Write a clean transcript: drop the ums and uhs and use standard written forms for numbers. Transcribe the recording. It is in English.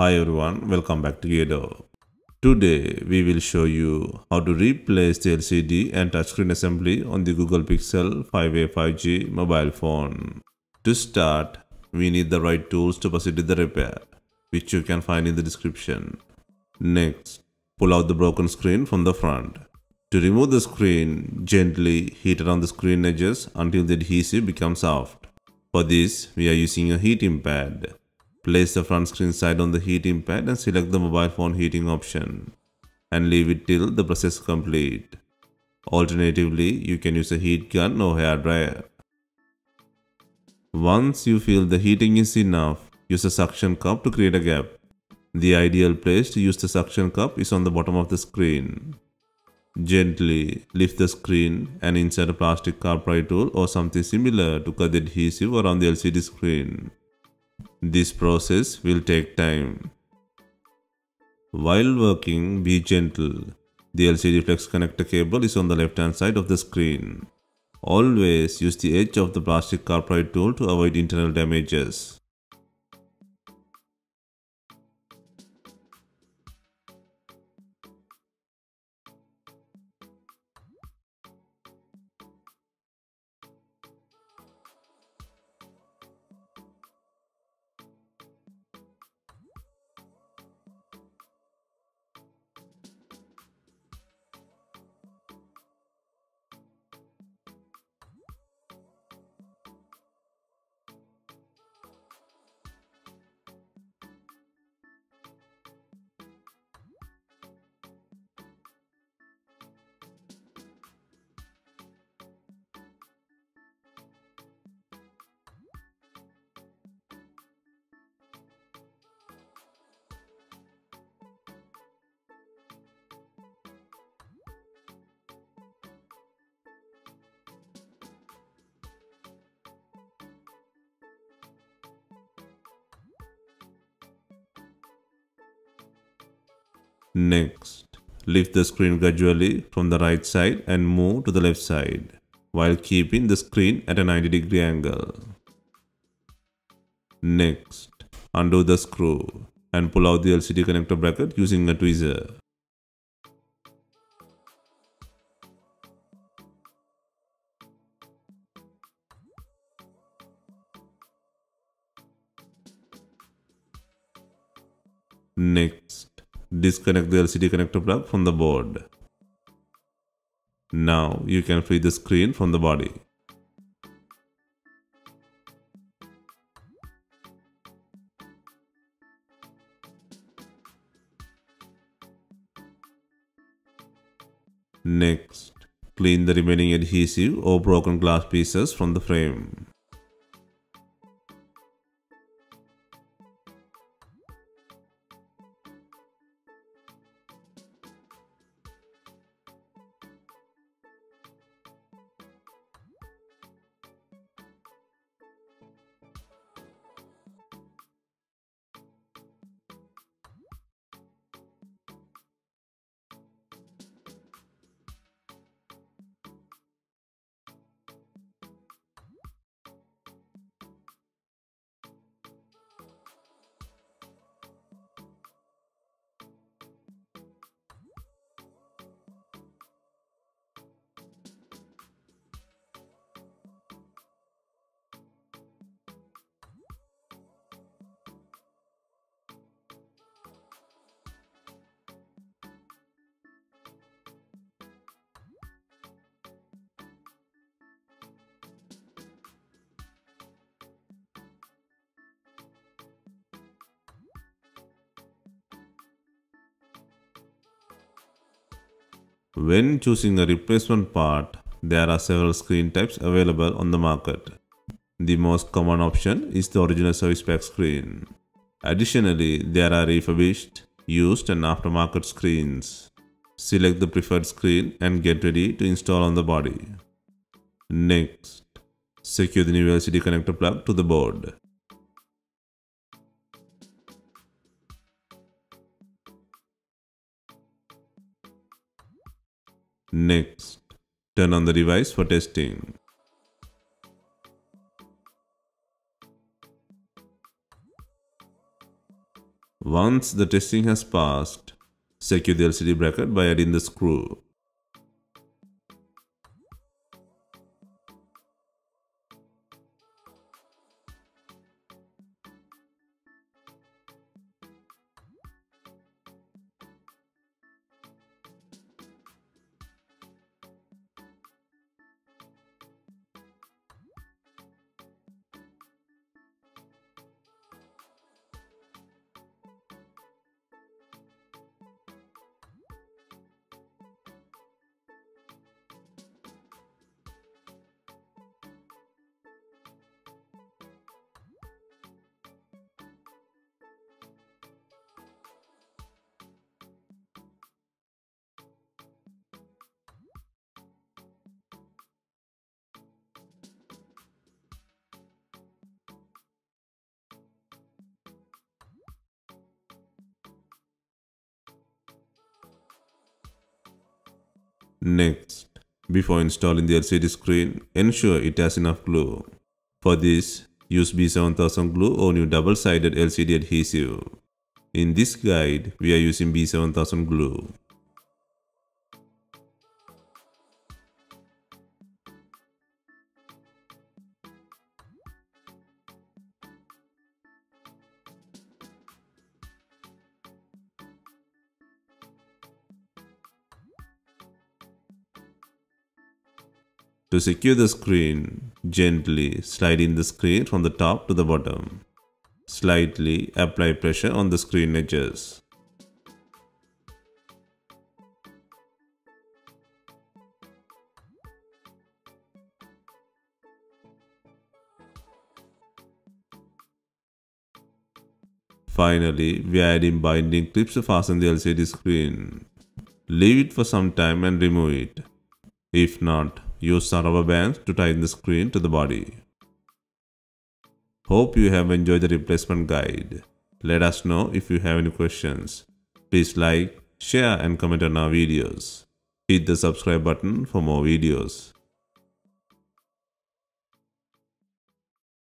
Hi everyone, welcome back to DYOR. Today we will show you how to replace the LCD and touchscreen assembly on the Google Pixel 5a 5G mobile phone. To start, we need the right tools to proceed with the repair, which you can find in the description. Next, pull out the broken screen from the front. To remove the screen, gently heat around the screen edges until the adhesive becomes soft. For this, we are using a heating pad. Place the front screen side on the heating pad and select the mobile phone heating option and leave it till the process is complete. Alternatively, you can use a heat gun or hair dryer. Once you feel the heating is enough, use a suction cup to create a gap. The ideal place to use the suction cup is on the bottom of the screen. Gently lift the screen and insert a plastic car pry tool or something similar to cut the adhesive around the LCD screen. This process will take time. While working, be gentle. The LCD flex connector cable is on the left hand side of the screen. Always use the edge of the plastic car pry tool to avoid internal damages. Next, lift the screen gradually from the right side and move to the left side, while keeping the screen at a 90-degree angle. Next, undo the screw and pull out the LCD connector bracket using a tweezer. Next, disconnect the LCD connector plug from the board. Now you can free the screen from the body. Next, clean the remaining adhesive or broken glass pieces from the frame. When choosing a replacement part, there are several screen types available on the market. The most common option is the original service pack screen. Additionally, there are refurbished, used and aftermarket screens. Select the preferred screen and get ready to install on the body. Next, secure the new LCD connector plug to the board. Next, turn on the device for testing. Once the testing has passed, secure the LCD bracket by adding the screw. Next, before installing the LCD screen, ensure it has enough glue. For this, use B7000 glue or new double-sided LCD adhesive. In this guide, we are using B7000 glue. To secure the screen, gently slide in the screen from the top to the bottom. Slightly apply pressure on the screen edges. Finally, we are adding binding clips to fasten the LCD screen. Leave it for some time and remove it. If not, use some rubber bands to tighten the screen to the body. Hope you have enjoyed the replacement guide. Let us know if you have any questions. Please like, share and comment on our videos. Hit the subscribe button for more videos.